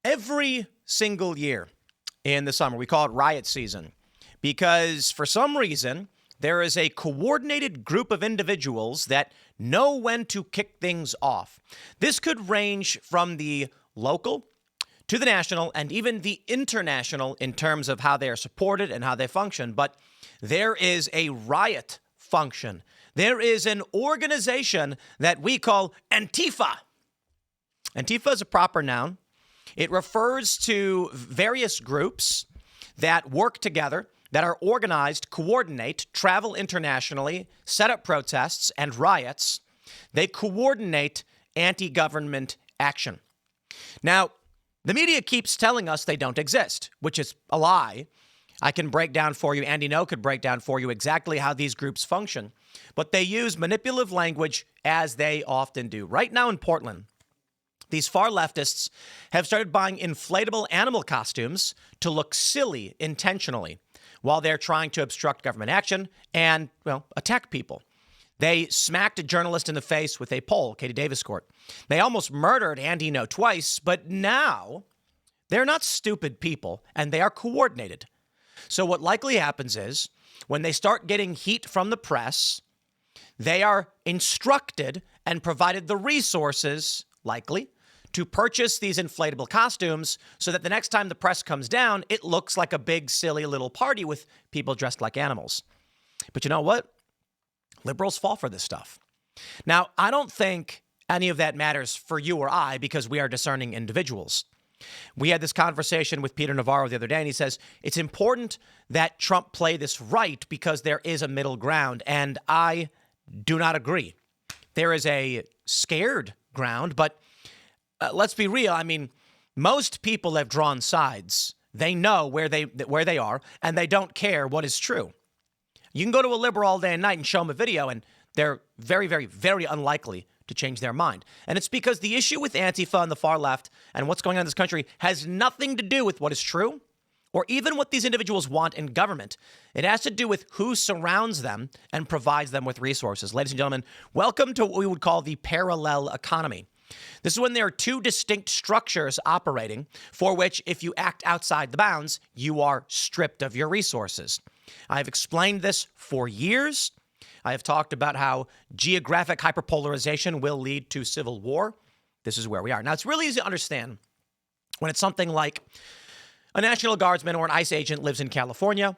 Every single year in the summer, we call it riot season because for some reason, there is a coordinated group of individuals that know when to kick things off. This could range from the local to the national and even the international in terms of how they are supported and how they function. But there is a riot function. There is an organization that we call ANTIFA. ANTIFA is a proper noun. It refers to various groups that work together, that are organized, coordinate, travel internationally, set up protests and riots. They coordinate anti-government action. Now, the media keeps telling us they don't exist, which is a lie. I can break down for you, Andy No could break down for you exactly how these groups function, but they use manipulative language as they often do. Right now in Portland, these far leftists have started buying inflatable animal costumes to look silly intentionally while they're trying to obstruct government action and, well, attack people. They smacked a journalist in the face with a pole, Katie Davis Court. They almost murdered Andy No twice, but now they're not stupid people and they are coordinated. So what likely happens is when they start getting heat from the press, they are instructed and provided the resources, likely, to purchase these inflatable costumes so that the next time the press comes down, it looks like a big, silly little party with people dressed like animals. But you know what? Liberals fall for this stuff. Now, I don't think any of that matters for you or I because we are discerning individuals. We had this conversation with Peter Navarro the other day, and he says it's important that Trump play this right because there is a middle ground, and I do not agree. There is a scared ground, but let's be real. I mean, most people have drawn sides. They know where they are, and they don't care what is true. You can go to a liberal all day and night and show them a video, and they're very, very, very unlikely to change their mind. And it's because the issue with Antifa and the far left and what's going on in this country has nothing to do with what is true or even what these individuals want in government. It has to do with who surrounds them and provides them with resources. Ladies and gentlemen, welcome to what we would call the parallel economy. This is when there are two distinct structures operating for which, if you act outside the bounds, you are stripped of your resources. I've explained this for years. I have talked about how geographic hyperpolarization will lead to civil war. This is where we are. Now, it's really easy to understand when it's something like a National Guardsman or an ICE agent lives in California.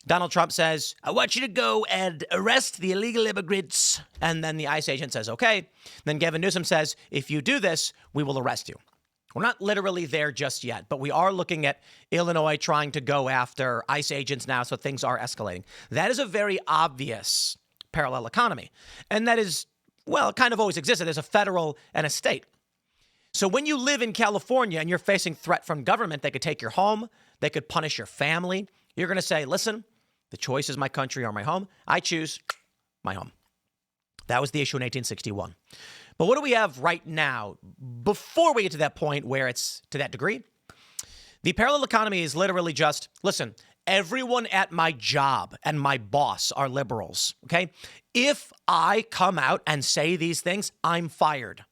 Donald Trump says, I want you to go and arrest the illegal immigrants. And then the ICE agent says, okay. Then Gavin Newsom says, if you do this, we will arrest you. We're not literally there just yet, but we are looking at Illinois trying to go after ICE agents now, so things are escalating. That is a very obvious parallel economy. And that is, well, it kind of always existed. There's a federal and a state. So when you live in California and you're facing threat from government, they could take your home, they could punish your family. You're going to say, listen, the choice is my country or my home. I choose my home. That was the issue in 1861. But what do we have right now before we get to that point where it's to that degree? The parallel economy is literally just, listen, everyone at my job and my boss are liberals, okay? If I come out and say these things, I'm fired.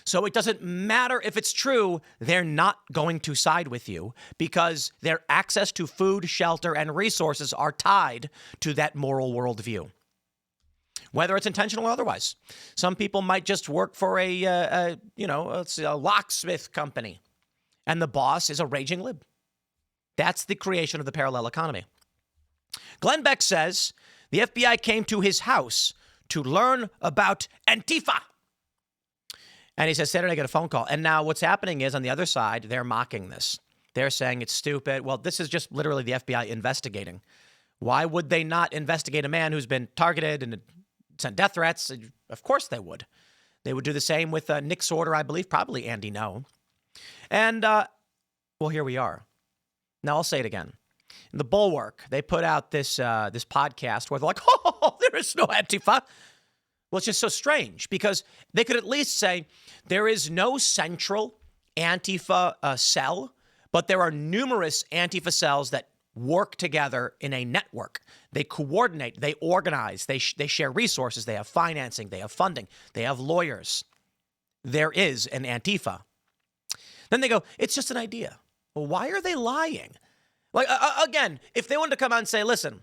So it doesn't matter if it's true, they're not going to side with you because their access to food, shelter, and resources are tied to that moral worldview, whether it's intentional or otherwise. Some people might just work for a locksmith company, and the boss is a raging lib. That's the creation of the parallel economy. Glenn Beck says the FBI came to his house to learn about Antifa. And he says, Saturday, I got a phone call. And now what's happening is on the other side, they're mocking this. They're saying it's stupid. Well, this is just literally the FBI investigating. Why would they not investigate a man who's been targeted and sent death threats? Of course they would. They would do the same with Nick Sorter, I believe, probably Andy No. And, well, here we are. Now, I'll say it again. In the Bulwark, they put out this podcast where they're like, oh, there is no Antifa. Well, it's just so strange because they could at least say there is no central Antifa cell, but there are numerous Antifa cells that work together in a network. They coordinate, they organize, they share resources, they have financing, they have funding, they have lawyers. There is an Antifa. Then they go, it's just an idea. Well, why are they lying? Like, again, if they wanted to come out and say, listen,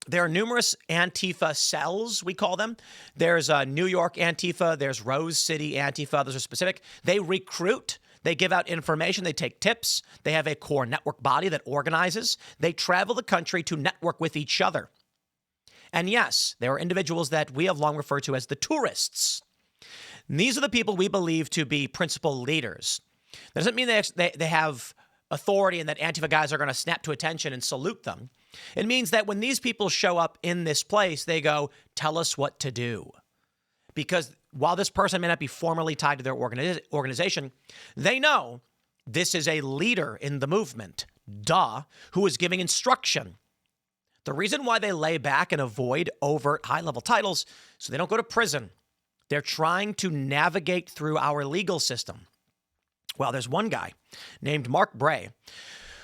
there are numerous Antifa cells, we call them. There's New York Antifa. There's Rose City Antifa. Those are specific. They recruit. They give out information. They take tips. They have a core network body that organizes. They travel the country to network with each other. And yes, there are individuals that we have long referred to as the tourists. And these are the people we believe to be principal leaders. That doesn't mean they have authority and that Antifa guys are going to snap to attention and salute them. It means that when these people show up in this place, they go, tell us what to do. Because while this person may not be formally tied to their organization, they know this is a leader in the movement, who is giving instruction. The reason why they lay back and avoid overt high-level titles so they don't go to prison. They're trying to navigate through our legal system. Well, there's one guy named Mark Bray,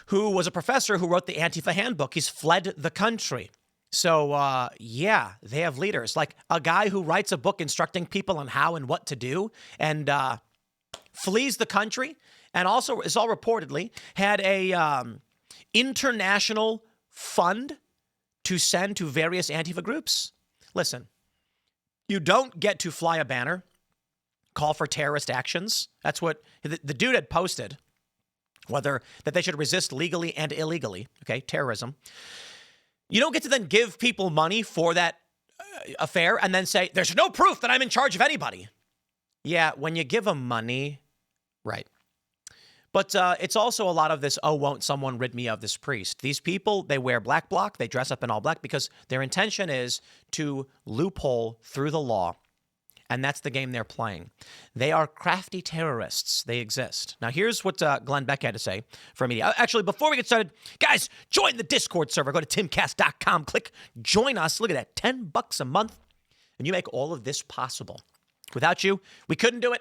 who was a professor who wrote the Antifa handbook. He's fled the country. So, yeah, they have leaders. Like a guy who writes a book instructing people on how and what to do and flees the country and also is all reportedly had a international fund to send to various Antifa groups. Listen, you don't get to fly a banner, call for terrorist actions. That's what the dude had posted. Whether that they should resist legally and illegally, okay, terrorism. You don't get to then give people money for that affair and then say, there's no proof that I'm in charge of anybody. Yeah, when you give them money, right. But it's also a lot of this, won't someone rid me of this priest? These people, they wear black bloc, they dress up in all black because their intention is to loophole through the law. And that's the game they're playing. They are crafty terrorists. They exist. Now, here's what Glenn Beck had to say for media. Actually, before we get started, guys, join the Discord server. Go to timcast.com. Click join us. Look at that, $10 a month. And you make all of this possible. Without you, we couldn't do it.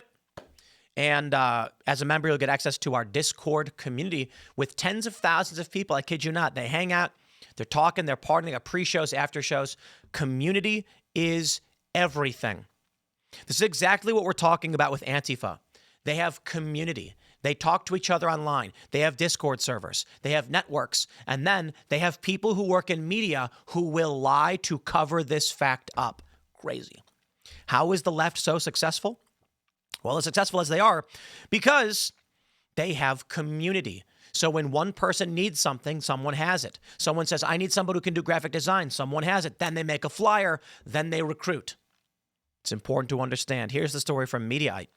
And as a member, you'll get access to our Discord community with tens of thousands of people. I kid you not. They hang out. They're talking. They're partying. They got pre-shows, after shows. Community is everything. This is exactly what we're talking about with Antifa. They have community. They talk to each other online. They have Discord servers. They have networks. And then they have people who work in media who will lie to cover this fact up. Crazy. How is the left so successful? Well, as successful as they are because they have community. So when one person needs something, someone has it. Someone says, I need somebody who can do graphic design. Someone has it. Then they make a flyer. Then they recruit. It's important to understand. Here's the story from Mediaite.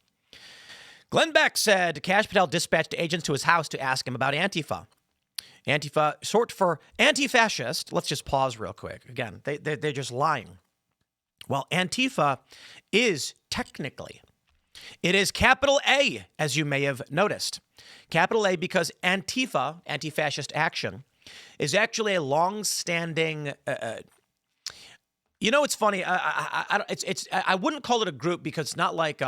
Glenn Beck said Kash Patel dispatched agents to his house to ask him about Antifa. Antifa, short for anti-fascist. Let's just pause real quick. Again, they're just lying. Well, Antifa is technically, it is capital A, as you may have noticed. Capital A because Antifa, anti-fascist action, is actually a long-standing it's funny. I wouldn't call it a group because it's not like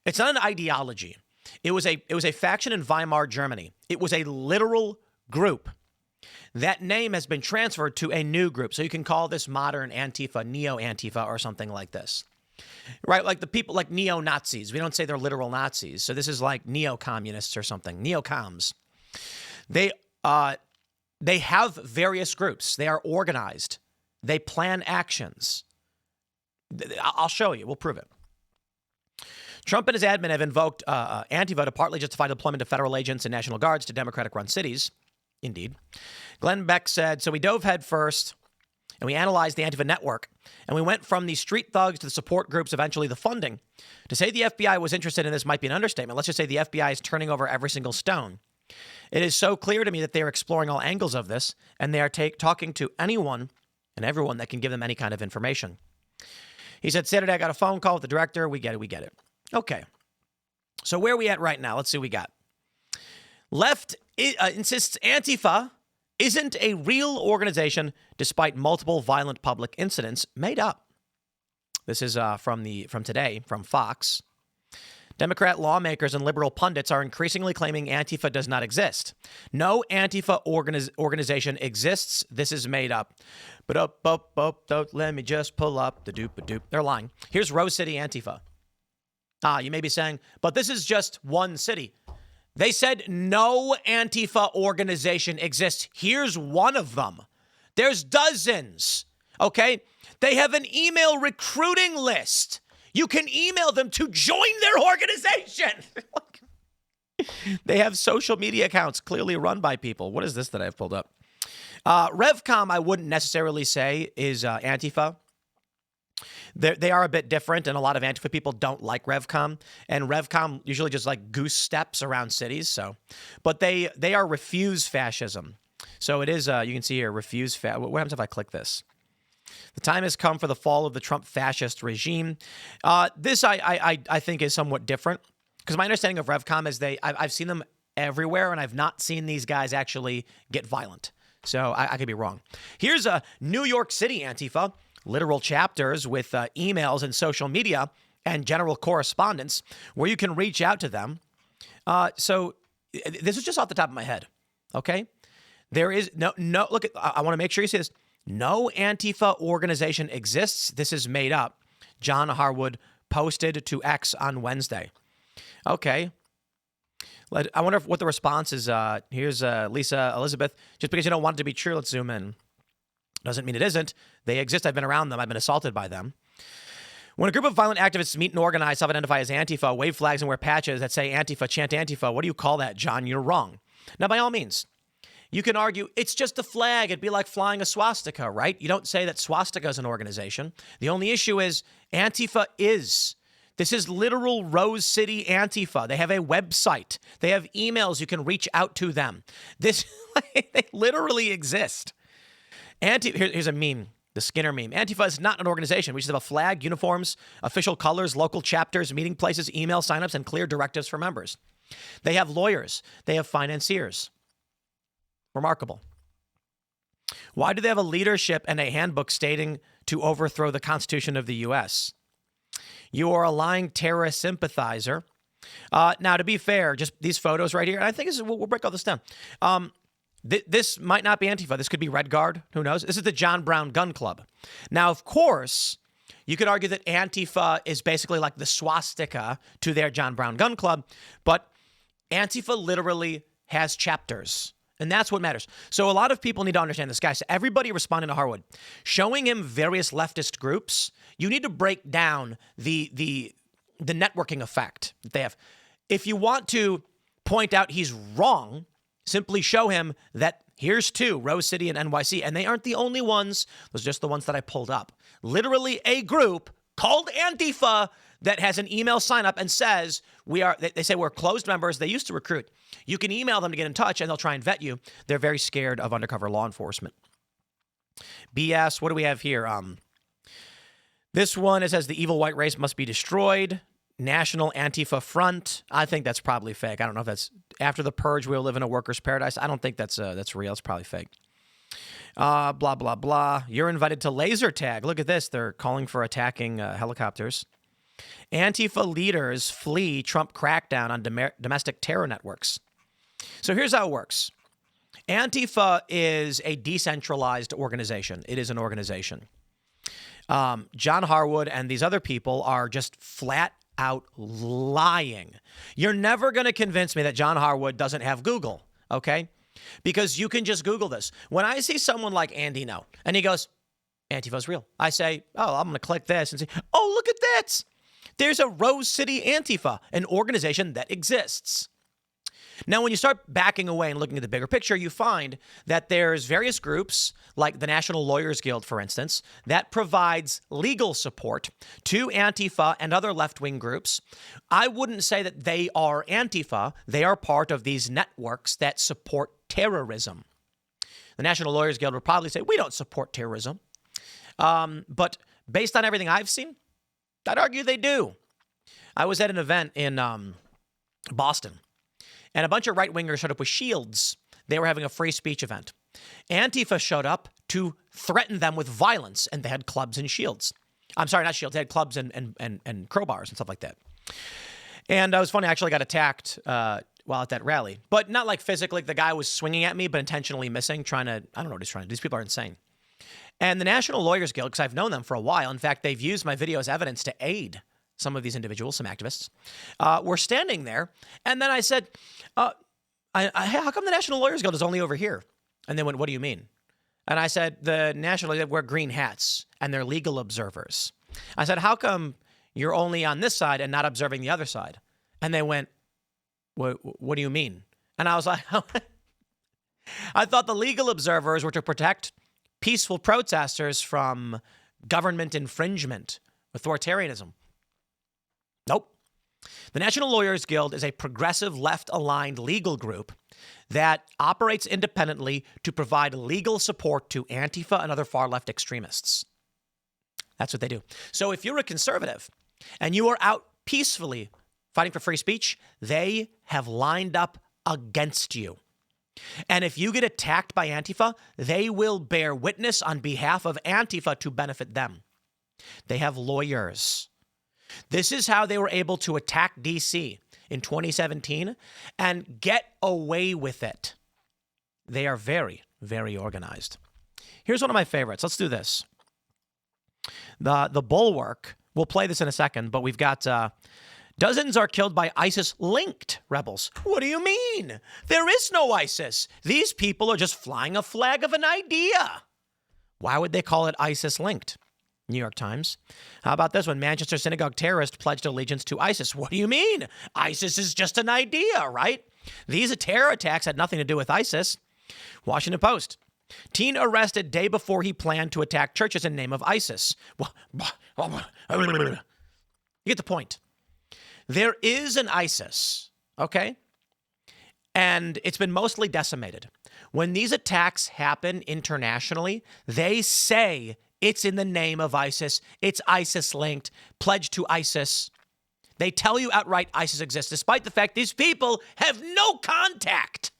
it's not an ideology. It was a faction in Weimar Germany. It was a literal group. That name has been transferred to a new group. So you can call this modern Antifa, neo-Antifa, or something like this. Right? Like the people like neo-Nazis. We don't say they're literal Nazis. So this is like neo-communists or something. Neo-coms. They have various groups. They are organized. They plan actions. I'll show you. We'll prove it. Trump and his admin have invoked Antifa to partly justify the deployment of federal agents and National Guards to Democratic-run cities. Indeed. Glenn Beck said, so we dove head first and we analyzed the Antifa network and we went from the street thugs to the support groups, eventually the funding. To say the FBI was interested in this might be an understatement. Let's just say the FBI is turning over every single stone. It is so clear to me that they are exploring all angles of this and they are talking to anyone and everyone that can give them any kind of information. He said, Saturday, I got a phone call with the director. We get it. Okay. So where are we at right now? Let's see what we got. Left insists Antifa isn't a real organization despite multiple violent public incidents made up. This is from today, from Fox. Democrat lawmakers and liberal pundits are increasingly claiming Antifa does not exist. No Antifa organization exists. This is made up. But let me just pull up the doop-a-doop. They're lying. Here's Rose City Antifa. You may be saying, but this is just one city. They said no Antifa organization exists. Here's one of them. There's dozens, okay? They have an email recruiting list. You can email them to join their organization. They have social media accounts clearly run by people. What is this that I've pulled up? RevCom, I wouldn't necessarily say is Antifa. They are a bit different, and a lot of Antifa people don't like RevCom. And RevCom usually just like goose steps around cities. But they are refuse fascism. So it is, you can see here, refuse. What happens if I click this? The time has come for the fall of the Trump fascist regime. This I think is somewhat different, because my understanding of RevCom is I've seen them everywhere, and I've not seen these guys actually get violent. So I could be wrong. Here's a New York City Antifa, literal chapters with emails and social media and general correspondence where you can reach out to them. So this is just off the top of my head, okay? There is no look, I want to make sure you see this. No Antifa organization exists. This is made up. John Harwood posted to X on Wednesday. Okay. I wonder what the response is. Here's Lisa Elizabeth. Just because you don't want it to be true, let's zoom in. Doesn't mean it isn't. They exist. I've been around them. I've been assaulted by them. When a group of violent activists meet and organize, self-identify as Antifa, wave flags and wear patches that say Antifa, chant Antifa, what do you call that, John? You're wrong. Now, by all means, you can argue it's just a flag. It'd be like flying a swastika, right? You don't say that swastika is an organization. The only issue is Antifa is. This is literal Rose City Antifa. They have a website. They have emails. You can reach out to them. They literally exist. Here's a meme, the Skinner meme. Antifa is not an organization. We just have a flag, uniforms, official colors, local chapters, meeting places, email signups, and clear directives for members. They have lawyers. They have financiers. Remarkable. Why do they have a leadership and a handbook stating to overthrow the Constitution of the U.S.? You are a lying terrorist sympathizer. Now, to be fair, just these photos right here, and I think we'll break all this down. This might not be Antifa. This could be Red Guard. Who knows? This is the John Brown Gun Club. Now, of course, you could argue that Antifa is basically like the swastika to their John Brown Gun Club, but Antifa literally has chapters. And that's what matters. So a lot of people need to understand this, guys. So everybody responding to Harwood, showing him various leftist groups, you need to break down the networking effect that they have. If you want to point out he's wrong, simply show him that here's two, Rose City and NYC, and they aren't the only ones. Those are just the ones that I pulled up. Literally a group called Antifa that has an email sign up and says they say we're closed members. They used to recruit. You can email them to get in touch and they'll try and vet you. They're very scared of undercover law enforcement. BS. What do we have here? This one, it says the evil white race must be destroyed. National Antifa Front. I think that's probably fake. I don't know if that's after the purge. We'll live in a workers' paradise. I don't think that's real. It's probably fake. Blah, blah, blah. You're invited to laser tag. Look at this. They're calling for attacking helicopters. Antifa leaders flee Trump crackdown on domestic terror networks. So here's how it works. Antifa is a decentralized organization. It is an organization. John Harwood and these other people are just flat out lying. You're never going to convince me that John Harwood doesn't have Google, okay? Because you can just Google this. When I see someone like Andy Note and he goes, Antifa's real, I say, oh, I'm going to click this and say, oh, look at that. There's a Rose City Antifa, an organization that exists. Now, when you start backing away and looking at the bigger picture, you find that there's various groups, like the National Lawyers Guild, for instance, that provides legal support to Antifa and other left-wing groups. I wouldn't say that they are Antifa. They are part of these networks that support terrorism. The National Lawyers Guild would probably say, we don't support terrorism. But based on everything I've seen, I'd argue they do. I was at an event in Boston, and a bunch of right-wingers showed up with shields. They were having a free speech event. Antifa showed up to threaten them with violence, and they had clubs and shields. I'm sorry, not shields. They had clubs and crowbars and stuff like that. And it was funny. I actually got attacked while at that rally, but not like physically. The guy was swinging at me, but intentionally missing, I don't know what he's trying to do. These people are insane. And the National Lawyers Guild, because I've known them for a while. In fact, they've used my video as evidence to aid some of these individuals, some activists, were standing there. And then I said, how come the National Lawyers Guild is only over here? And they went, what do you mean? And I said, the National, they wear green hats and they're legal observers. I said, how come you're only on this side and not observing the other side? And they went, what do you mean? And I was like, I thought the legal observers were to protect peaceful protesters from government infringement, authoritarianism. Nope. The National Lawyers Guild is a progressive, left-aligned legal group that operates independently to provide legal support to Antifa and other far-left extremists. That's what they do. So if you're a conservative and you are out peacefully fighting for free speech, they have lined up against you. And if you get attacked by Antifa, they will bear witness on behalf of Antifa to benefit them. They have lawyers. This is how they were able to attack D.C. in 2017 and get away with it. They are very, very organized. Here's one of my favorites. Let's do this. The Bulwark, we'll play this in a second, but we've got dozens are killed by ISIS-linked rebels. What do you mean? There is no ISIS. These people are just flying a flag of an idea. Why would they call it ISIS-linked? New York Times. How about this one? Manchester synagogue terrorist pledged allegiance to ISIS. What do you mean? ISIS is just an idea, right? These terror attacks had nothing to do with ISIS. Washington Post. Teen arrested day before he planned to attack churches in name of ISIS. You get the point. There is an ISIS, okay? And it's been mostly decimated. When these attacks happen internationally, they say it's in the name of ISIS. It's ISIS-linked, pledged to ISIS. They tell you outright ISIS exists, despite the fact these people have no contact.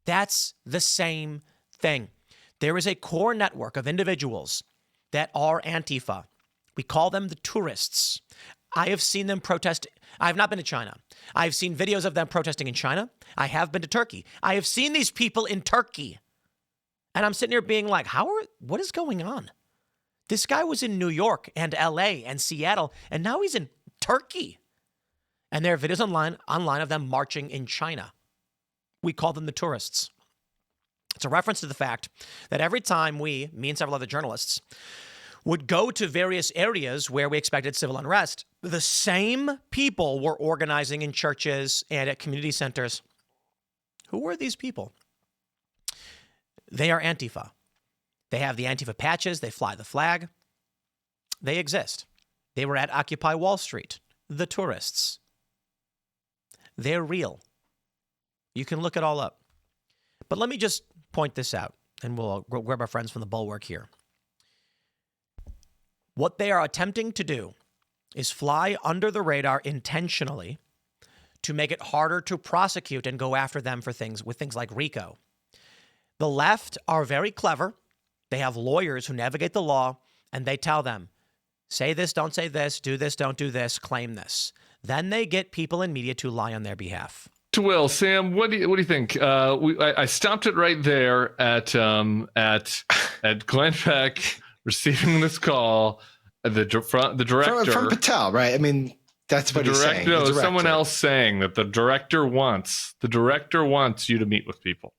That's the same thing. There is a core network of individuals that are Antifa. We call them the tourists. I have seen them protest. I have not been to China. I've seen videos of them protesting in China. I have been to Turkey. I have seen these people in Turkey. And I'm sitting here being like, what is going on? This guy was in New York and LA and Seattle, and now he's in Turkey. And there are videos online of them marching in China. We call them the tourists. It's a reference to the fact that every time me and several other journalists, would go to various areas where we expected civil unrest, the same people were organizing in churches and at community centers. Who were these people? They are Antifa. They have the Antifa patches. They fly the flag. They exist. They were at Occupy Wall Street. The tourists. They're real. You can look it all up. But let me just point this out, and we'll grab our friends from the Bulwark here. What they are attempting to do is fly under the radar intentionally to make it harder to prosecute and go after them for things like RICO. The left are very clever. They have lawyers who navigate the law, and they tell them, say this, don't say this, do this, don't do this, claim this. Then they get people in media to lie on their behalf. Well, Sam, what do you think? I stopped it right there at Glenn Beck receiving this call. The director from Patel, right? I mean, that's what he's saying. No, someone else saying that the director wants you to meet with people.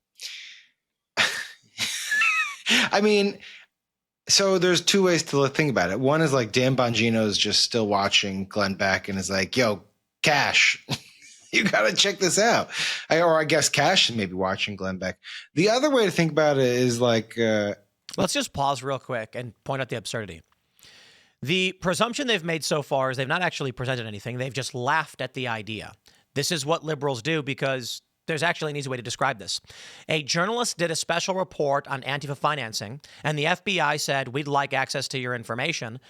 I mean, so there's two ways to think about it. One is like Dan Bongino is just still watching Glenn Beck and is like, yo, Cash, you got to check this out. Or I guess Cash is maybe watching Glenn Beck. The other way to think about it is like... Let's just pause real quick and point out the absurdity. The presumption they've made so far is they've not actually presented anything. They've just laughed at the idea. This is what liberals do because there's actually an easy way to describe this. A journalist did a special report on Antifa financing, and the FBI said, we'd like access to your information.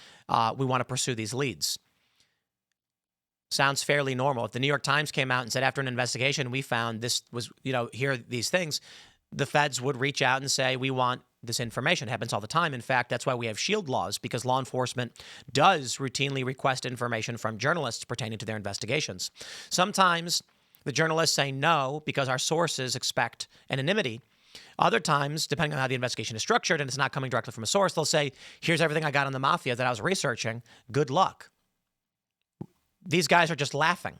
We want to pursue these leads. Sounds fairly normal. If the New York Times came out and said, after an investigation, we found this was, here are these things, the feds would reach out and say, we want this information. It happens all the time. In fact, that's why we have shield laws, because law enforcement does routinely request information from journalists pertaining to their investigations. Sometimes the journalists say no because our sources expect anonymity. Other times, depending on how the investigation is structured and it's not coming directly from a source, they'll say, here's everything I got on the mafia that I was researching. Good luck. these guys are just laughing.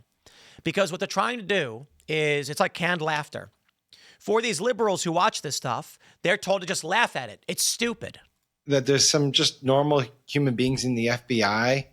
Because what they're trying to do is, it's like canned laughter. For these liberals who watch this stuff, they're told to just laugh at it. It's stupid. That there's some just normal human beings in the FBI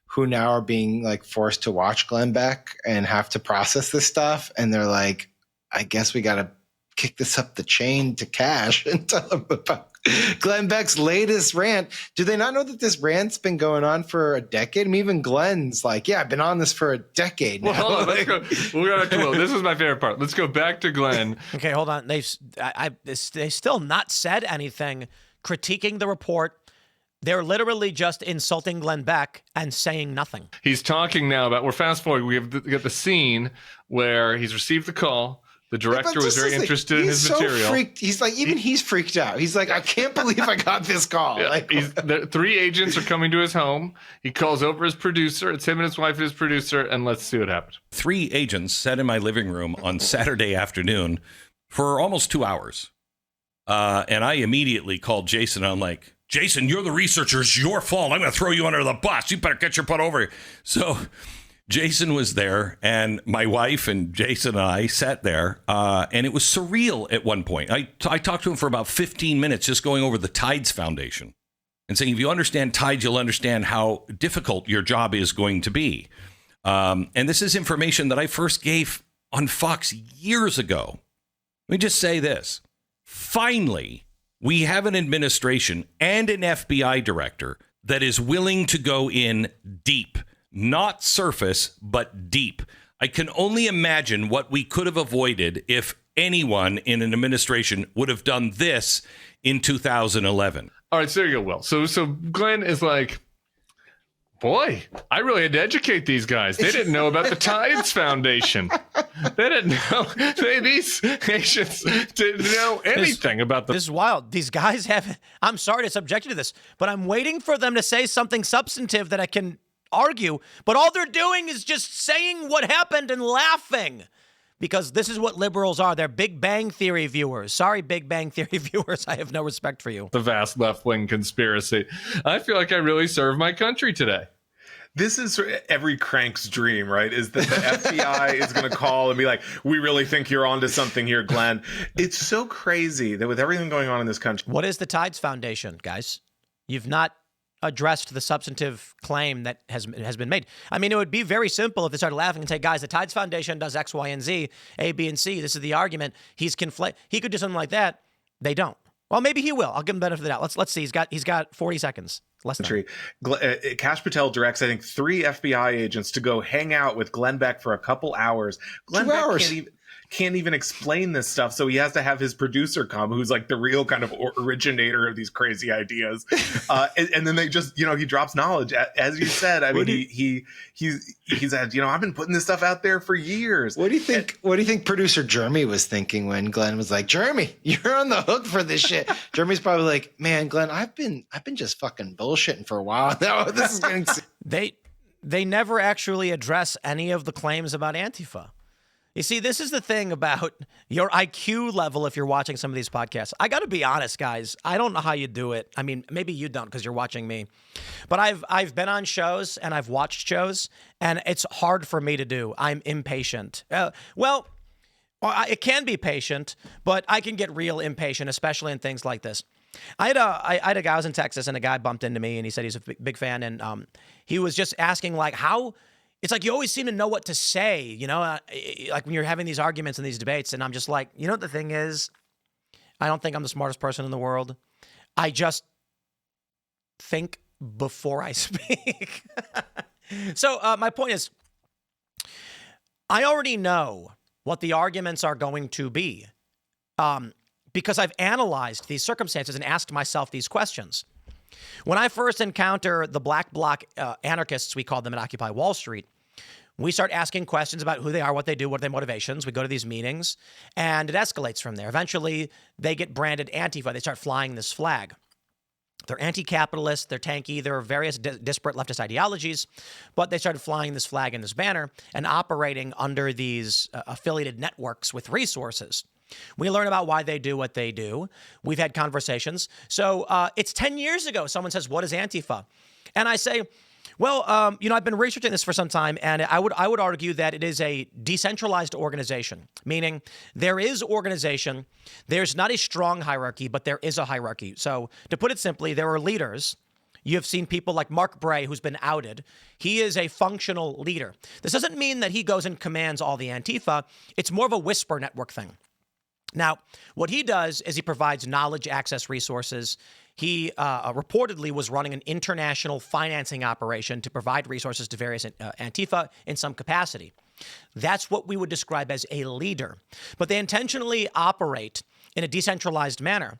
who now are being like forced to watch Glenn Beck and have to process this stuff. And they're like, I guess we got to kick this up the chain to Cash and tell him about Glenn Beck's latest rant. Do they not know that this rant's been going on for a decade? I mean, even Glenn's like, yeah, I've been on this for a decade now. Well, hold on, let's go. We're going to. This is my favorite part. Let's go back to Glenn. Okay, hold on. They still not said anything critiquing the report. They're literally just insulting Glenn Beck and saying nothing. He's talking now about. We're fast forward. We get the scene where he's received the call. The director was very interested in his material. He's like, he's freaked out. He's like, I can't believe I got this call. Yeah, like, the 3 agents are coming to his home. He calls over his producer. It's him and his wife and his producer, and let's see what happens. 3 agents sat in my living room on Saturday afternoon for almost 2 hours. And I immediately called Jason. I'm like, Jason, you're the researcher. It's your fault. I'm going to throw you under the bus. You better get your butt over here. So Jason was there, and my wife and Jason and I sat there, and it was surreal at one point. I talked to him for about 15 minutes just going over the Tides Foundation and saying, if you understand Tides, you'll understand how difficult your job is going to be. And this is information that I first gave on Fox years ago. Let me just say this. Finally, we have an administration and an FBI director that is willing to go in deep. Not surface, but deep. I can only imagine what we could have avoided if anyone in an administration would have done this in 2011. All right, so there you go, Will. So Glenn is like, boy, I really had to educate these guys. They didn't know about the Tides Foundation. They didn't know. These agents didn't know anything about the... This is wild. These guys have... I'm sorry to subject you to this, but I'm waiting for them to say something substantive that I can argue, but all they're doing is just saying what happened and laughing, because this is what liberals are. They're Big Bang Theory viewers. Sorry, Big Bang Theory viewers. I have no respect for you. The vast left-wing conspiracy. I feel like I really served my country today. This is every crank's dream, right? Is that the FBI is going to call and be like, we really think you're onto something here, Glenn. It's so crazy that with everything going on in this country. What is the Tides Foundation, guys? You've not addressed the substantive claim that has been made. I mean, it would be very simple if they started laughing and say, guys, the Tides Foundation does X, Y, and Z, A, B, and C. This is the argument. He could do something like that. They don't. Well, maybe he will. I'll give him the benefit of the doubt. Let's see. He's got 40 seconds. Less than. Kash Patel directs, I think, 3 FBI agents to go hang out with Glenn Beck for a couple hours. Glenn Beck can't even explain this stuff, so he has to have his producer come, who's like the real kind of originator of these crazy ideas, and then they just, he drops knowledge, as you said. I mean, he said, I've been putting this stuff out there for years. What do you think producer Jeremy was thinking when Glenn was like, Jeremy, you're on the hook for this shit? Jeremy's probably like, man, Glenn, I've been just fucking bullshitting for a while now. This is getting they never actually address any of the claims about Antifa. You see, this is the thing about your IQ level if you're watching some of these podcasts. I got to be honest, guys. I don't know how you do it. I mean, maybe you don't because you're watching me. But I've been on shows and I've watched shows, and it's hard for me to do. I'm impatient. It can be patient, but I can get real impatient, especially in things like this. I had a guy, I was in Texas, and a guy bumped into me, and he said he's a big fan, and he was just asking, like, how... It's like you always seem to know what to say, like when you're having these arguments and these debates. And I'm just like, the thing is, I don't think I'm the smartest person in the world. I just think before I speak. So my point is, I already know what the arguments are going to be because I've analyzed these circumstances and asked myself these questions. When I first encounter the black bloc anarchists, we call them at Occupy Wall Street, we start asking questions about who they are, what they do, what are their motivations. We go to these meetings, and it escalates from there. Eventually, they get branded Antifa. They start flying this flag. They're anti-capitalist, they're tanky, there are various disparate leftist ideologies, but they started flying this flag and this banner and operating under these affiliated networks with resources. We learn about why they do what they do. We've had conversations. So it's 10 years ago. Someone says, what is Antifa? And I say, Well, I've been researching this for some time, and I would argue that it is a decentralized organization, meaning there is organization. There's not a strong hierarchy, but there is a hierarchy. So to put it simply, there are leaders. You have seen people like Mark Bray, who's been outed. He is a functional leader. This doesn't mean that he goes and commands all the Antifa. It's more of a whisper network thing. Now, what he does is he provides knowledge, access, resources. He reportedly was running an international financing operation to provide resources to various Antifa in some capacity. That's what we would describe as a leader. But they intentionally operate in a decentralized manner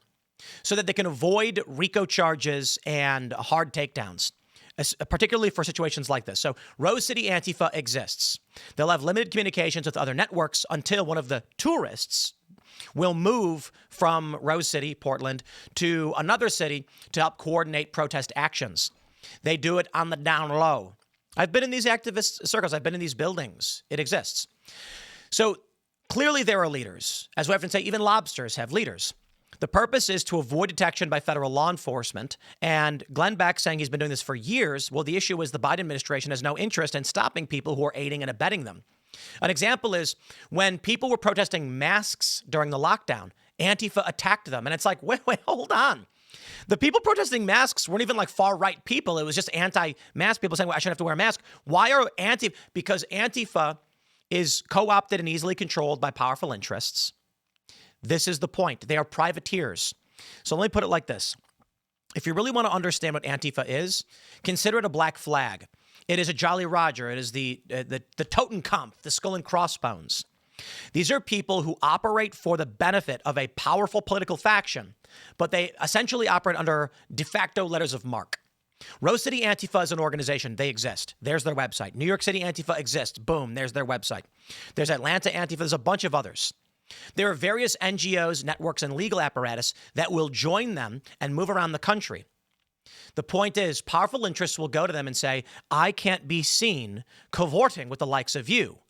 so that they can avoid RICO charges and hard takedowns, particularly for situations like this. So Rose City Antifa exists. They'll have limited communications with other networks until one of the tourists will move from Rose City, Portland, to another city to help coordinate protest actions. They do it on the down low. I've been in these activist circles. I've been in these buildings. It exists. So clearly there are leaders. As we often say, even lobsters have leaders. The purpose is to avoid detection by federal law enforcement. And Glenn Beck saying he's been doing this for years. Well, the issue is the Biden administration has no interest in stopping people who are aiding and abetting them. An example is when people were protesting masks during the lockdown, Antifa attacked them. And it's like, wait, hold on. The people protesting masks weren't even like far-right people. It was just anti-mask people saying, well, I shouldn't have to wear a mask. Why are Antifa? Because Antifa is co-opted and easily controlled by powerful interests. This is the point. They are privateers. So let me put it like this. If you really want to understand what Antifa is, consider it a black flag. It is a Jolly Roger. It is the Totenkopf, the skull and crossbones. These are people who operate for the benefit of a powerful political faction, but they essentially operate under de facto letters of marque. Rose City Antifa is an organization. They exist. There's their website. New York City Antifa exists. Boom, there's their website. There's Atlanta Antifa. There's a bunch of others. There are various NGOs, networks, and legal apparatus that will join them and move around the country. The point is, powerful interests will go to them and say, I can't be seen cavorting with the likes of you,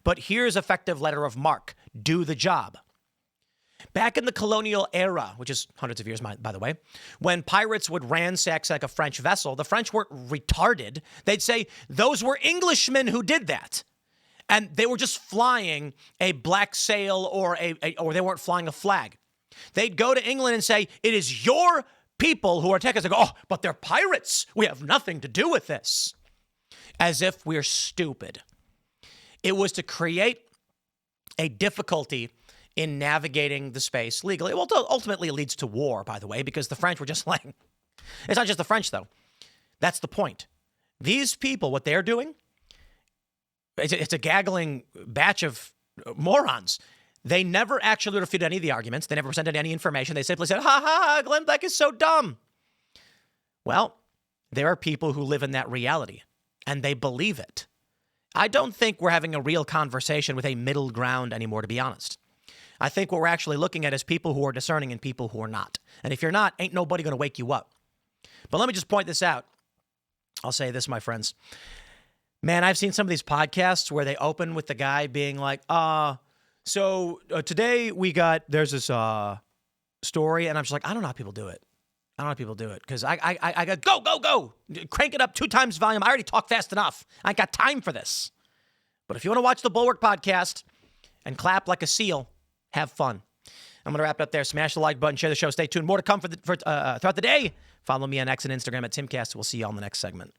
but here's effective letter of marque. Do the job. Back in the colonial era, which is hundreds of years, by the way, when pirates would ransack like a French vessel, the French weren't retarded. They'd say, those were Englishmen who did that. And they were just flying a black sail or they weren't flying a flag. They'd go to England and say, it is your people who are attacking us. They go, oh, but they're pirates. We have nothing to do with this. As if we're stupid. It was to create a difficulty in navigating the space legally. Well, ultimately it leads to war, by the way, because the French were just like, it's not just the French, though. That's the point. These people, what they're doing, it's a gaggling batch of morons. They never actually refuted any of the arguments. They never presented any information. They simply said, ha ha, Glenn Beck is so dumb. Well, there are people who live in that reality, and they believe it. I don't think we're having a real conversation with a middle ground anymore, to be honest. I think what we're actually looking at is people who are discerning and people who are not. And if you're not, ain't nobody going to wake you up. But let me just point this out. I'll say this, my friends. Man, I've seen some of these podcasts where they open with the guy being like, So today there's this story, and I'm just like, I don't know how people do it. Because I got, go, crank it up 2 times volume. I already talk fast enough. I ain't got time for this. But if you want to watch the Bulwark podcast and clap like a seal, have fun. I'm going to wrap it up there. Smash the like button, share the show. Stay tuned. More to come throughout the day. Follow me on X and Instagram at Timcast. We'll see you all in the next segment.